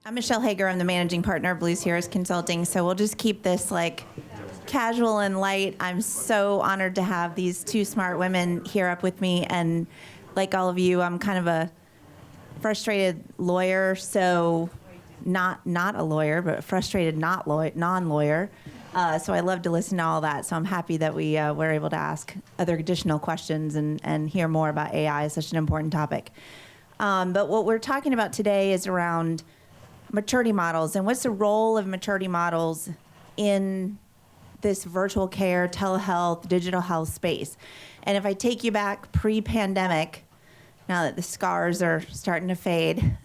I'm Michelle Hager. I'm the managing partner of Blues Heroes Consulting. So we'll just keep this like casual and light. I'm so honored to have these two smart women here up with me. And like all of you, I'm kind of a frustrated lawyer. So not a lawyer, but a frustrated non-lawyer. So I love to listen to all that. So I'm happy that we were able to ask other additional questions and hear more about AI. It's such an important topic. But what we're talking about today is around maturity models and what's the role of maturity models in this virtual care, telehealth, digital health space. And if I take you back pre-pandemic, now that the scars are starting to fade,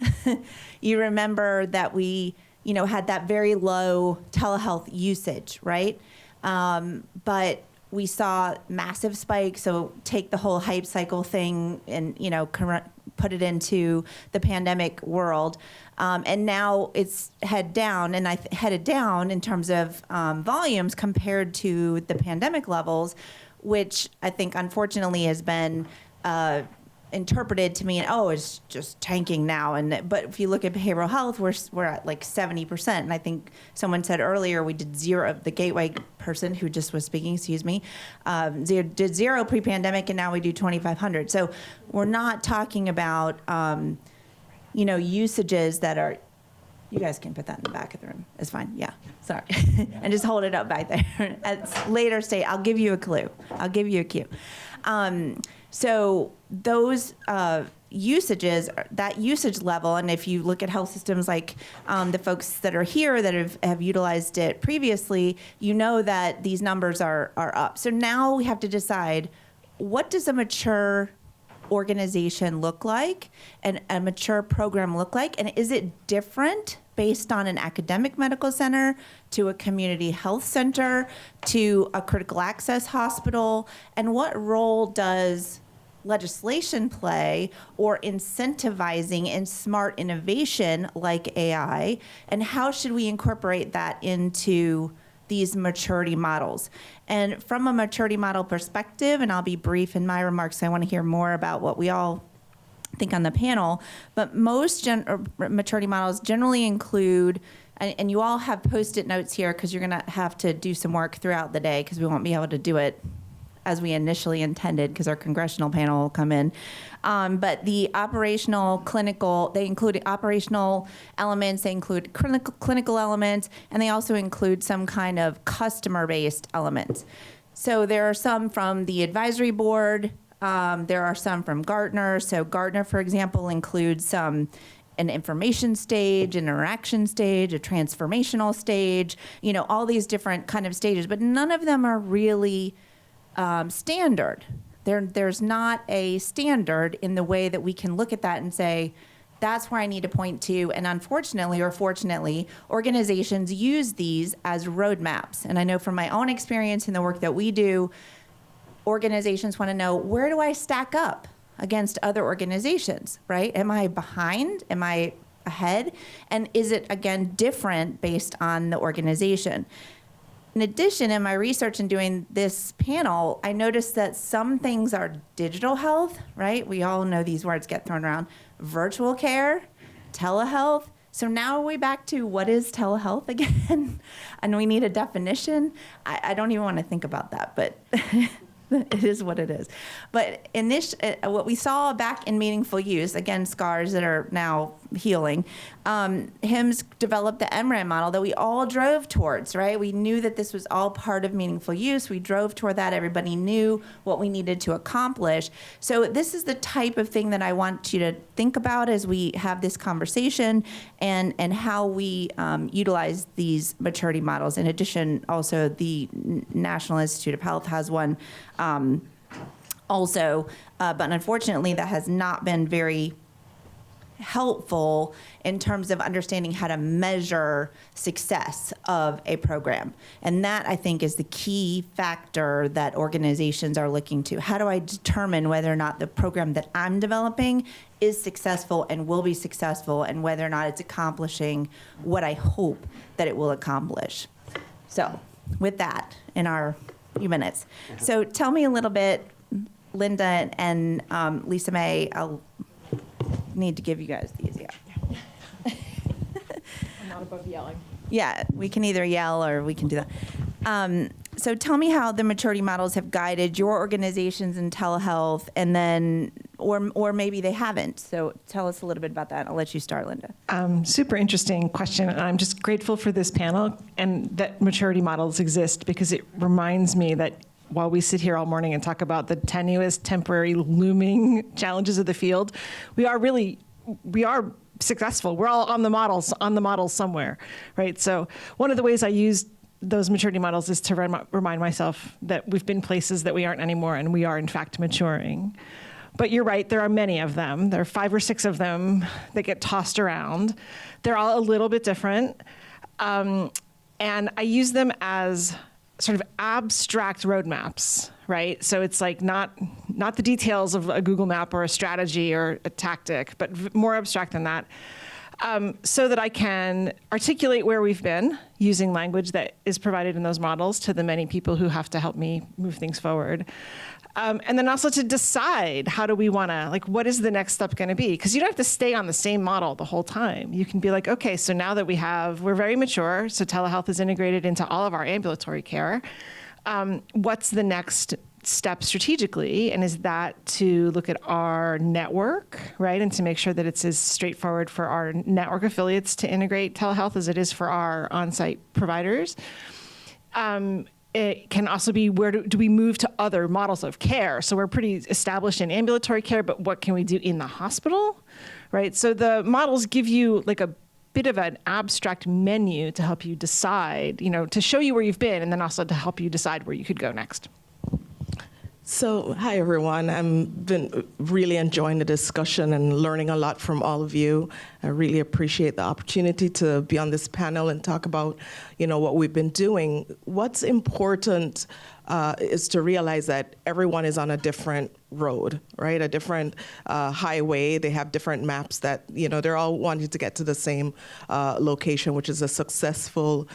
you remember that we, had that very low telehealth usage, right? But we saw massive spikes. So take the whole hype cycle thing and, put it into the pandemic world. And now it's headed down in terms of volumes compared to the pandemic levels, which I think unfortunately has been interpreted to mean, it's just tanking now. But if you look at behavioral health, we're at like 70%. And I think someone said earlier we did zero. The Gateway person who just was speaking, did zero pre-pandemic, and now we do 2,500. So we're not talking about usages that are. You guys can put that in the back of the room. It's fine. Yeah. Sorry. And just hold it up back there. At later stage, I'll give you a clue. I'll give you a cue. So those usages, that usage level, and if you look at health systems like the folks that are here that have utilized it previously, you know that these numbers are up. So now we have to decide, what does a mature organization look like and a mature program look like, and is it different based on an academic medical center to a community health center to a critical access hospital, and what role does legislation play or incentivizing in smart innovation like AI, and how should we incorporate that into these maturity models? And from a maturity model perspective, and I'll be brief in my remarks, I want to hear more about what we all think on the panel, but most maturity models generally include, and you all have Post-it notes here because you're going to have to do some work throughout the day because we won't be able to do it as we initially intended because our congressional panel will come in. But the operational, clinical, they include operational elements, they include clinical elements, and they also include some kind of customer-based elements. So there are some from the advisory board, there are some from Gartner. So Gartner, for example, includes an information stage, an interaction stage, a transformational stage, all these different kind of stages, but none of them are really standard. There's not a standard in the way that we can look at that and say, that's where I need to point to. And unfortunately or fortunately, organizations use these as roadmaps. And I know from my own experience in the work that we do, organizations want to know, where do I stack up against other organizations, right? Am I behind? Am I ahead? And is it, again, different based on the organization? In addition, in my research and doing this panel, I noticed that some things are digital health, right? We all know these words get thrown around. Virtual care, telehealth. So now we're back to what is telehealth again? And we need a definition. I don't even want to think about that, but it is what it is. But in this, what we saw back in meaningful use, again, scars that are now healing, HIMSS developed the MRAM model that we all drove towards, right? We knew that this was all part of meaningful use. We drove toward that. Everybody knew what we needed to accomplish. So this is the type of thing that I want you to think about as we have this conversation and how we utilize these maturity models. In addition, also the National Institute of Health has one also, but unfortunately that has not been very helpful in terms of understanding how to measure success of a program. And that, I think, is the key factor that organizations are looking to. How do I determine whether or not the program that I'm developing is successful and will be successful, and whether or not it's accomplishing what I hope that it will accomplish? So with that, in our few minutes. So tell me a little bit, Linda and Lisa May, I'll need to give you guys these, yeah. Not above yelling. Yeah, we can either yell or we can do that. So tell me how the maturity models have guided your organizations in telehealth, and then, or maybe they haven't. So tell us a little bit about that. I'll let you start, Linda. Super interesting question. And I'm just grateful for this panel and that maturity models exist, because it reminds me that while we sit here all morning and talk about the tenuous, temporary, looming challenges of the field, we are successful. We're all on the models somewhere, right? So one of the ways I use those maturity models is to remind myself that we've been places that we aren't anymore, and we are in fact maturing. But you're right, there are many of them. There are 5 or 6 of them that get tossed around. They're all a little bit different. And I use them as sort of abstract roadmaps, right? So it's like not the details of a Google map or a strategy or a tactic, but more abstract than that. So that I can articulate where we've been using language that is provided in those models to the many people who have to help me move things forward. And then also to decide, how do we want to, like, what is the next step going to be? Because you don't have to stay on the same model the whole time. You can be like, okay, so now that we're very mature, so telehealth is integrated into all of our ambulatory care. What's the next step strategically? And is that to look at our network, right? And to make sure that it's as straightforward for our network affiliates to integrate telehealth as it is for our on-site providers. It can also be, where do we move to other models of care? So we're pretty established in ambulatory care, but what can we do in the hospital, right? So the models give you like a bit of an abstract menu to help you decide, to show you where you've been, and then also to help you decide where you could go next. So, hi everyone. I've been really enjoying the discussion and learning a lot from all of you. I really appreciate the opportunity to be on this panel and talk about, what we've been doing. What's important is to realize that everyone is on a different road, right? A different highway. They have different maps that, they're all wanting to get to the same location, which is a successful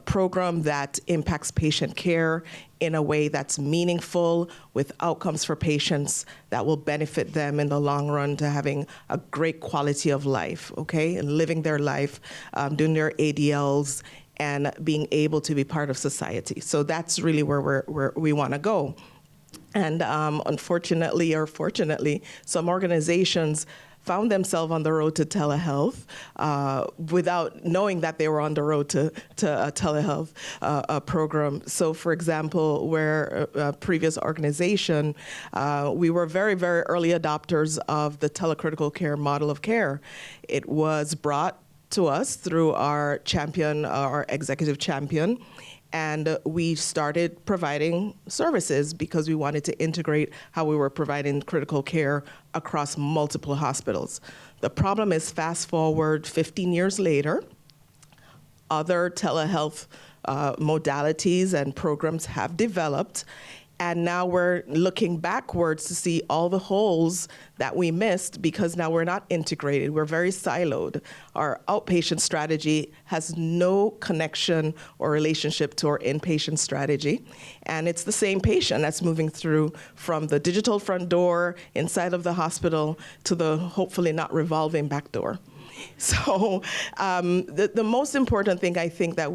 program that impacts patient care in a way that's meaningful, with outcomes for patients that will benefit them in the long run to having a great quality of life, okay? And living their life, doing their ADLs, and being able to be part of society. So that's really where we want to go. And unfortunately or fortunately, some organizations found themselves on the road to telehealth without knowing that they were on the road to a telehealth program. So, for example, where a previous organization, we were very, very early adopters of the telecritical care model of care. It was brought to us through our champion, our executive champion, and we started providing services because we wanted to integrate how we were providing critical care across multiple hospitals. The problem is, fast forward 15 years later, other telehealth modalities and programs have developed, and now we're looking backwards to see all the holes that we missed because now we're not integrated. We're very siloed. Our outpatient strategy has no connection or relationship to our inpatient strategy. And it's the same patient that's moving through from the digital front door inside of the hospital to the hopefully not revolving back door. So the most important thing I think that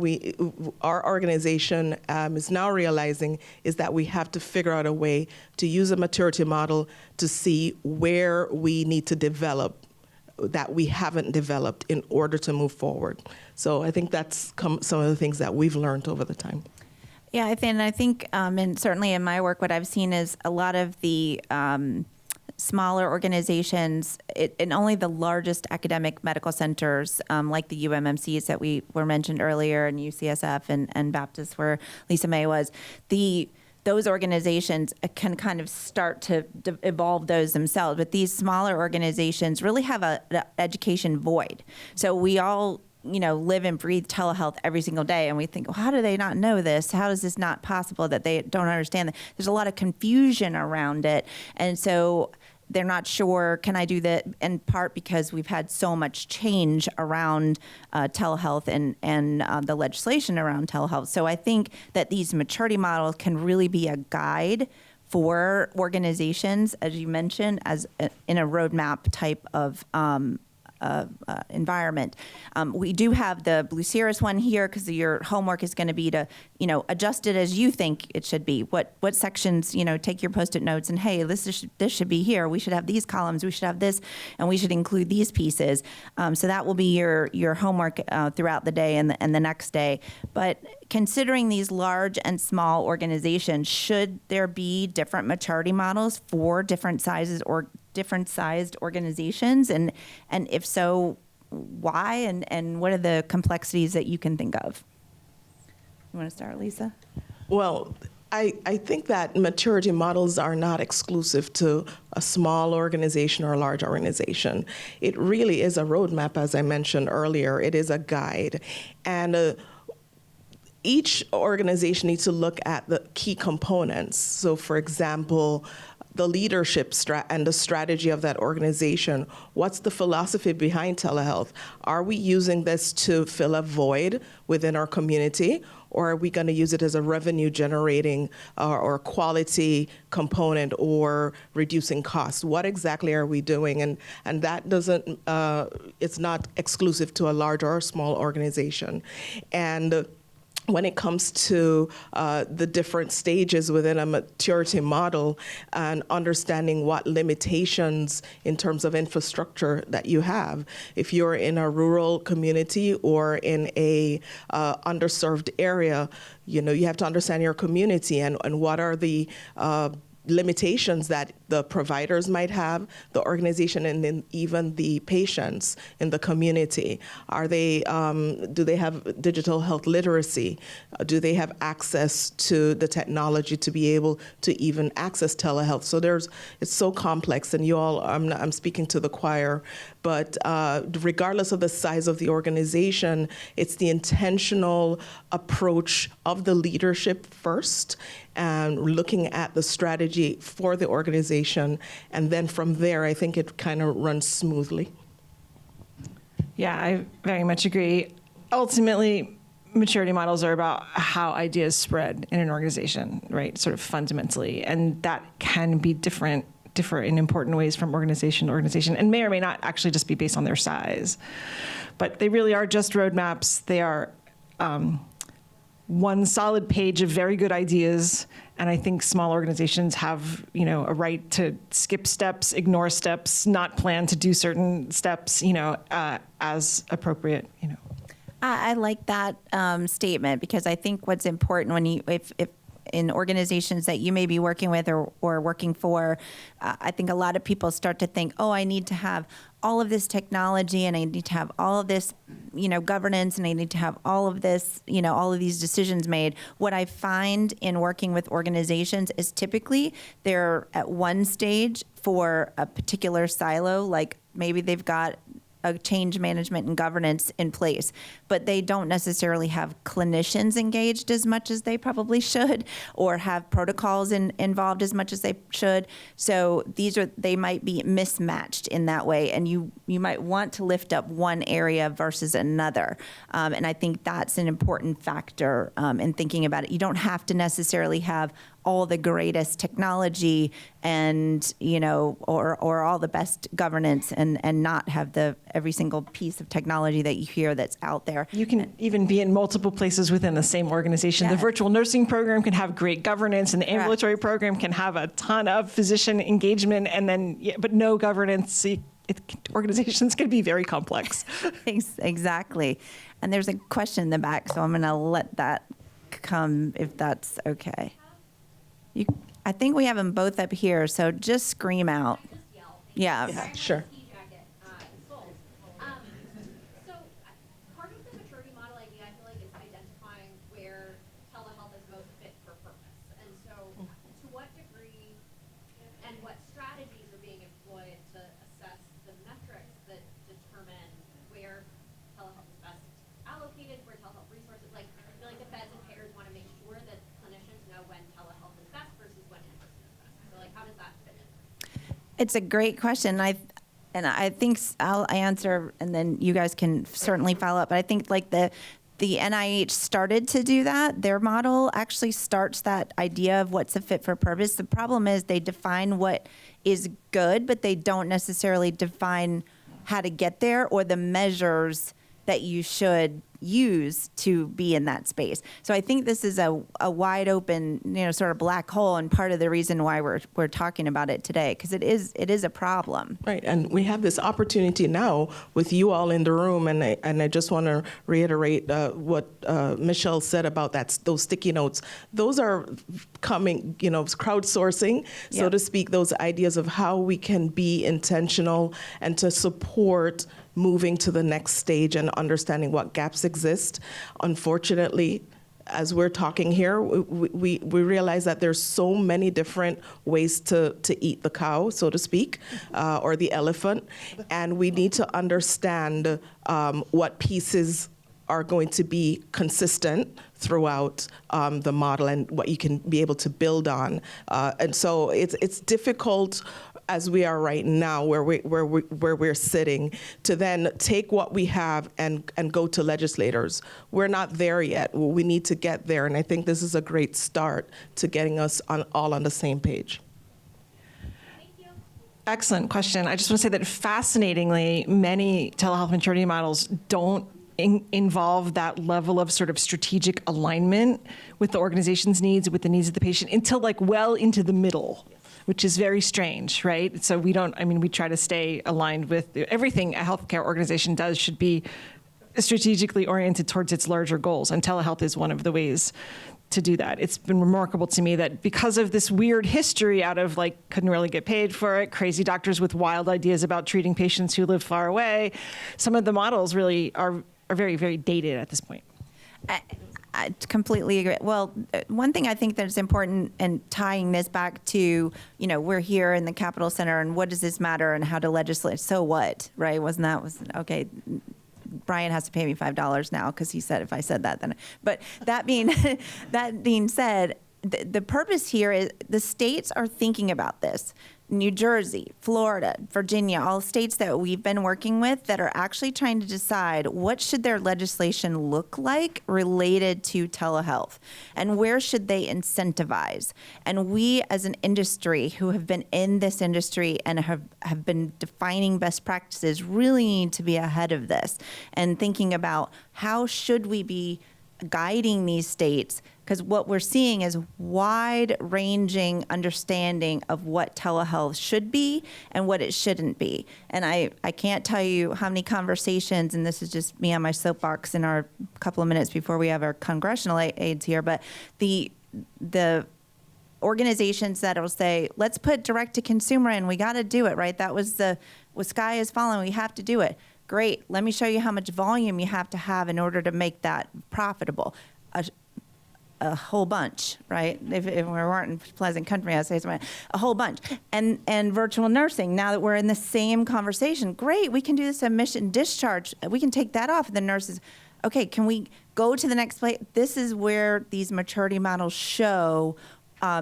our organization is now realizing is that we have to figure out a way to use a maturity model to see where we need to develop that we haven't developed in order to move forward. So I think that's some of the things that we've learned over the time. Yeah, I think, and certainly in my work, what I've seen is a lot of the smaller organizations, and only the largest academic medical centers, like the UMMCs that we were mentioned earlier, and UCSF and Baptist, where Lisa May was, those organizations can kind of start to evolve those themselves. But these smaller organizations really have an education void. So we all live and breathe telehealth every single day. And we think, well, how do they not know this? How is this not possible that they don't understand that? There's a lot of confusion around it. And so they're not sure, can I do that? In part because we've had so much change around telehealth and the legislation around telehealth. So I think that these maturity models can really be a guide for organizations, as you mentioned, in a roadmap type of environment. We do have the Blue Cirrus one here because your homework is going to be to, adjust it as you think it should be. What sections, take your Post-it notes and, hey, this should be here. We should have these columns. We should have this, and we should include these pieces. So that will be your homework throughout the day and the next day. But considering these large and small organizations, should there be different maturity models for different sizes or different sized organizations? And if so, why? And what are the complexities that you can think of? You want to start, Lisa? Well, I think that maturity models are not exclusive to a small organization or a large organization. It really is a roadmap, as I mentioned earlier. It is a guide. And each organization needs to look at the key components. So, for example, the leadership and the strategy of that organization. What's the philosophy behind telehealth? Are we using this to fill a void within our community, or are we going to use it as a revenue generating or quality component or reducing costs? What exactly are we doing? And that doesn't, it's not exclusive to a large or a small organization. And when it comes to the different stages within a maturity model and understanding what limitations in terms of infrastructure that you have. If you're in a rural community or in a underserved area, you have to understand your community and what are the limitations that the providers might have, the organization, and then even the patients in the community. Are they, do they have digital health literacy? Do they have access to the technology to be able to even access telehealth? So it's so complex, and you all, I'm speaking to the choir, but regardless of the size of the organization, it's the intentional approach of the leadership first, and looking at the strategy for the organization. And then from there, I think it kind of runs smoothly. Yeah, I very much agree. Ultimately, maturity models are about how ideas spread in an organization, right? Sort of fundamentally. And that can be differ in important ways from organization to organization, and may or may not actually just be based on their size. But they really are just roadmaps. They are one solid page of very good ideas, and I think small organizations have, a right to skip steps, ignore steps, not plan to do certain steps, as appropriate, I like that statement, because I think what's important when if in organizations that you may be working with or working for, I think a lot of people start to think, oh, I need to have all of this technology, and I need to have all of this, governance, and I need to have all of this, all of these decisions made. What I find in working with organizations is typically they're at one stage for a particular silo, like maybe they've got a change management and governance in place, but they don't necessarily have clinicians engaged as much as they probably should, or have protocols involved as much as they should. So they might be mismatched in that way, and you might want to lift up one area versus another. And I think that's an important factor in thinking about it. You don't have to necessarily have all the greatest technology and, or all the best governance and not have every single piece of technology that you hear that's out there. You can even be in multiple places within the same organization. Yeah. The virtual nursing program can have great governance, and the ambulatory program can have a ton of physician engagement, and then, but no governance. Organizations can be very complex. Exactly. And there's a question in the back, so I'm going to let that come if that's okay. I think we have them both up here, so just scream out. Just yell. Yeah. Sure. So part of the maturity model idea, I feel like, is identifying where telehealth is most fit for purpose. And so to what degree and what strategies are being employed to assess the metrics that determine where telehealth is best allocated, where telehealth resources, like, I feel like the feds and payers want to make sure that clinicians know when telehealth is best versus when in-person is best. So, like, how does that fit in? It's a great question. I think I'll answer, and then you guys can certainly follow up. But I think like the NIH started to do that. Their model actually starts that idea of what's a fit for purpose. The problem is they define what is good, but they don't necessarily define how to get there or the measures that you should use to be in that space. So I think this is a wide open, sort of black hole, and part of the reason why we're talking about it today, because it is a problem. Right, and we have this opportunity now with you all in the room, and I just want to reiterate what Michelle said about those sticky notes. Those are coming, crowdsourcing, so Yeah. to speak, those ideas of how we can be intentional and to support moving to the next stage and understanding what gaps exist. Unfortunately, as we're talking here, we realize that there's so many different ways to eat the cow, so to speak, or the elephant, and we need to understand what pieces are going to be consistent throughout the model and what you can be able to build on. And so it's difficult as we are right now, where we're sitting, to then take what we have and go to legislators. We're not there yet. We need to get there, and I think this is a great start to getting us all on the same page. Thank you. Excellent question. I just want to say that fascinatingly, many telehealth maturity models don't involve that level of sort of strategic alignment with the organization's needs, with the needs of the patient, until like well into the middle, which is very strange, right? So we try to stay aligned with everything a healthcare organization does should be strategically oriented towards its larger goals, and telehealth is one of the ways to do that. It's been remarkable to me that because of this weird history out of couldn't really get paid for it, crazy doctors with wild ideas about treating patients who live far away, some of the models really are very, very dated at this point. I completely agree. Well, one thing I think that's important, and tying this back to, we're here in the Capitol Center, and what does this matter, and how to legislate? So what, right? Okay, Brian has to pay me $5 now because he said if I said that, then. But that being said, the purpose here is the states are thinking about this. New Jersey, Florida, Virginia, all states that we've been working with that are actually trying to decide what should their legislation look like related to telehealth, and where should they incentivize. And we as an industry who have been in this industry and have been defining best practices really need to be ahead of this and thinking about how should we be guiding these states, because what we're seeing is wide-ranging understanding of what telehealth should be and what it shouldn't be. And I can't tell you how many conversations, and this is just me on my soapbox in our couple of minutes before we have our congressional aides here, but the organizations that will say, let's put direct-to-consumer in, we got to do it, right? That was what Sky is following, we have to do it. Great, let me show you how much volume you have to have in order to make that profitable. A whole bunch, right? If we weren't in Pleasant Country, I'd say something. A whole bunch. And virtual nursing, now that we're in the same conversation, great, we can do this admission discharge. We can take that off. The nurses, okay, can we go to the next place? This is where these maturity models show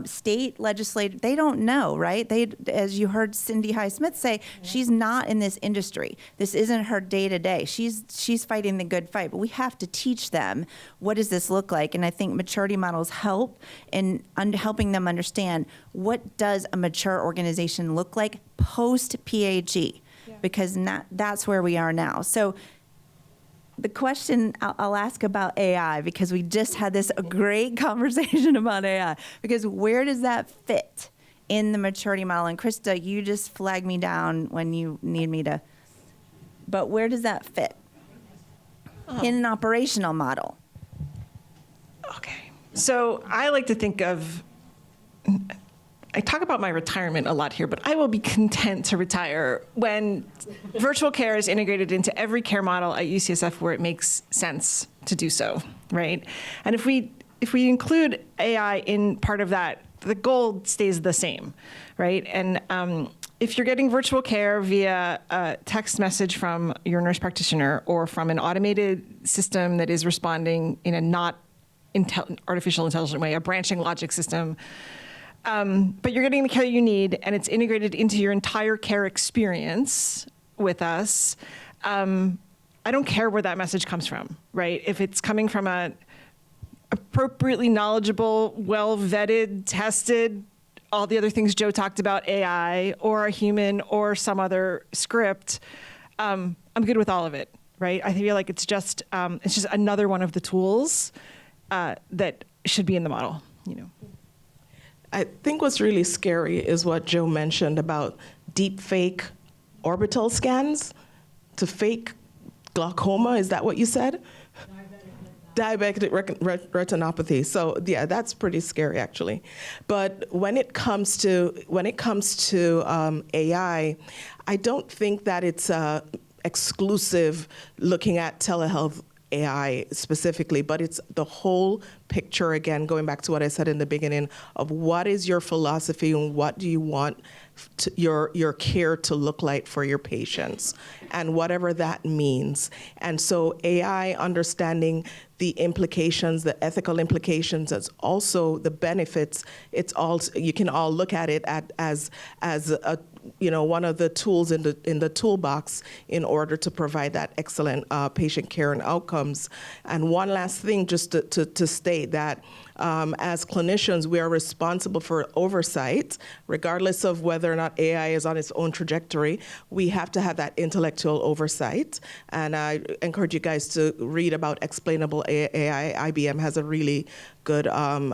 state legislators, they don't know, right? As you heard Cindy High-Smith say, she's not in this industry. This isn't her day-to-day. She's fighting the good fight, but we have to teach them, what does this look like? And I think maturity models help in helping them understand, what does a mature organization look like post-PHE? Yeah. Because that's where we are now. So the question I'll ask about AI, because we just had this great conversation about AI, because where does that fit in the maturity model? And Krista, you just flag me down when you need me to, but where does that fit in an operational model? Okay. So I like to think of, I talk about my retirement a lot here, but I will be content to retire when virtual care is integrated into every care model at UCSF where it makes sense to do so, right? And if we include AI in part of that, the goal stays the same, right? And if you're getting virtual care via a text message from your nurse practitioner or from an automated system that is responding in a not artificial intelligent way, a branching logic system, but you're getting the care you need, and it's integrated into your entire care experience with us. I don't care where that message comes from, right? If it's coming from a appropriately knowledgeable, well-vetted, tested, all the other things Joe talked about, AI, or a human, or some other script, I'm good with all of it, right? I feel like it's just another one of the tools that should be in the model, you know. I think what's really scary is what Joe mentioned about deep fake orbital scans to fake glaucoma. Is that what you said? Diabetic retinopathy. So yeah, that's pretty scary actually. But when it comes to AI, I don't think that it's exclusive looking at telehealth AI specifically, but it's the whole picture, again, going back to what I said in the beginning, of what is your philosophy and what do you want your care to look like for your patients, and whatever that means. And so AI, understanding the implications, the ethical implications, as also the benefits, it's all, you can all look at it as a, you know, one of the tools in the toolbox in order to provide that excellent patient care and outcomes. And one last thing, just to state that as clinicians, we are responsible for oversight, regardless of whether or not AI is on its own trajectory. We have to have that intellectual oversight. And I encourage you guys to read about explainable AI. IBM has a really good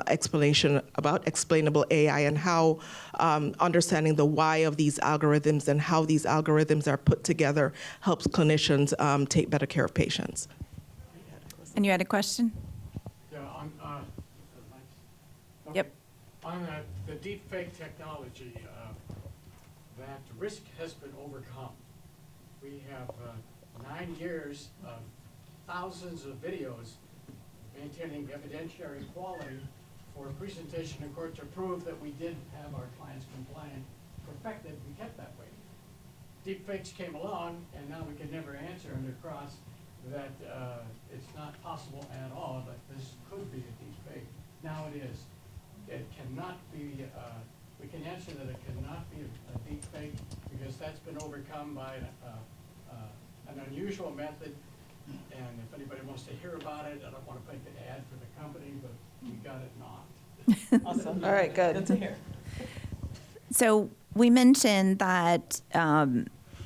explanation about explainable AI and how understanding the why of these algorithms and how these algorithms are put together helps clinicians take better care of patients. And you had a question? Yeah, Yep. On the deep fake technology, that risk has been overcome. We have 9 years of thousands of videos maintaining evidentiary quality for presentation in court to prove that we did have our clients compliant, perfected, we kept that way. Deep fakes came along, and now we can never answer under cross that it's not possible at all that this could be a deep fake. Now it is. It cannot be, we can answer that it cannot be a deep fake because that's been overcome by an unusual method. And if anybody wants to hear about it, I don't want to make an ad for the company, but we got it not. Awesome. All right, good. Good to hear. So we mentioned that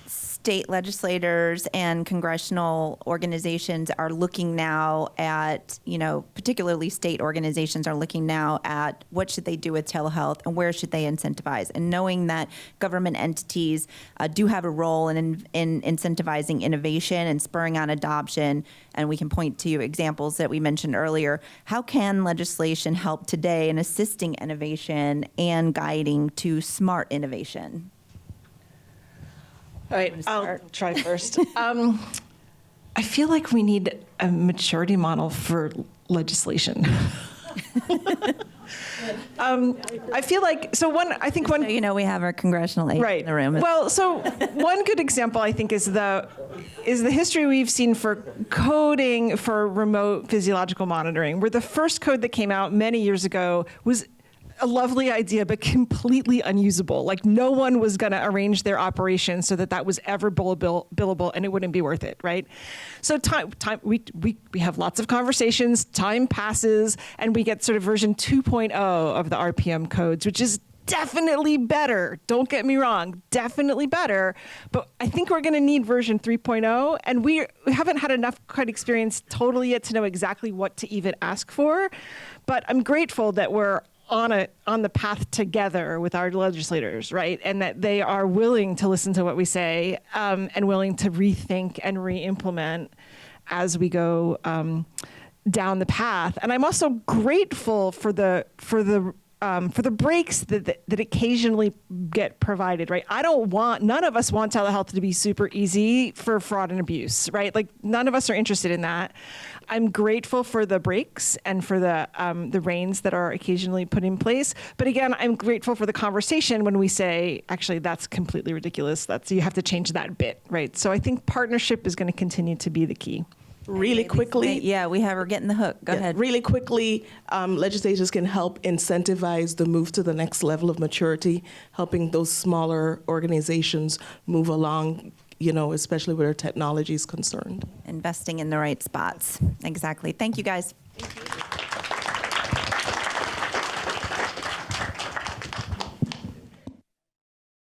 state legislators and congressional organizations are looking now at, you know, particularly state organizations are looking now at what should they do with telehealth and where should they incentivize. And knowing that government entities do have a role in incentivizing innovation and spurring on adoption, and we can point to examples that we mentioned earlier, how can legislation help today in assisting innovation and guiding to smart innovation? All right, I'll try first. I feel like we need a maturity model for legislation. I feel like, so you know, we have our congressional aide right in the room. Well, so one good example I think is the history we've seen for coding for remote physiological monitoring, where the first code that came out many years ago was a lovely idea, but completely unusable. Like no one was going to arrange their operation so that was ever billable, and it wouldn't be worth it, right? So we have lots of conversations. Time passes, and we get sort of version 2.0 of the RPM codes, which is definitely better. Don't get me wrong, definitely better. But I think we're going to need version 3.0, and we haven't had enough code experience totally yet to know exactly what to even ask for. But I'm grateful that we're on the path together with our legislators, right? And that they are willing to listen to what we say and willing to rethink and re-implement as we go down the path. And I'm also grateful for the breaks that occasionally get provided, right? None of us want telehealth to be super easy for fraud and abuse, right? Like none of us are interested in that. I'm grateful for the breaks and for the reins that are occasionally put in place. But again, I'm grateful for the conversation when we say, actually, that's completely ridiculous. You have to change that bit, right? So I think partnership is going to continue to be the key. Really quickly. Yeah, we're getting the hook. Go ahead. Really quickly, legislators can help incentivize the move to the next level of maturity, helping those smaller organizations move along, you know, especially where technology is concerned. Investing in the right spots. Exactly. Thank you, guys. Thank you.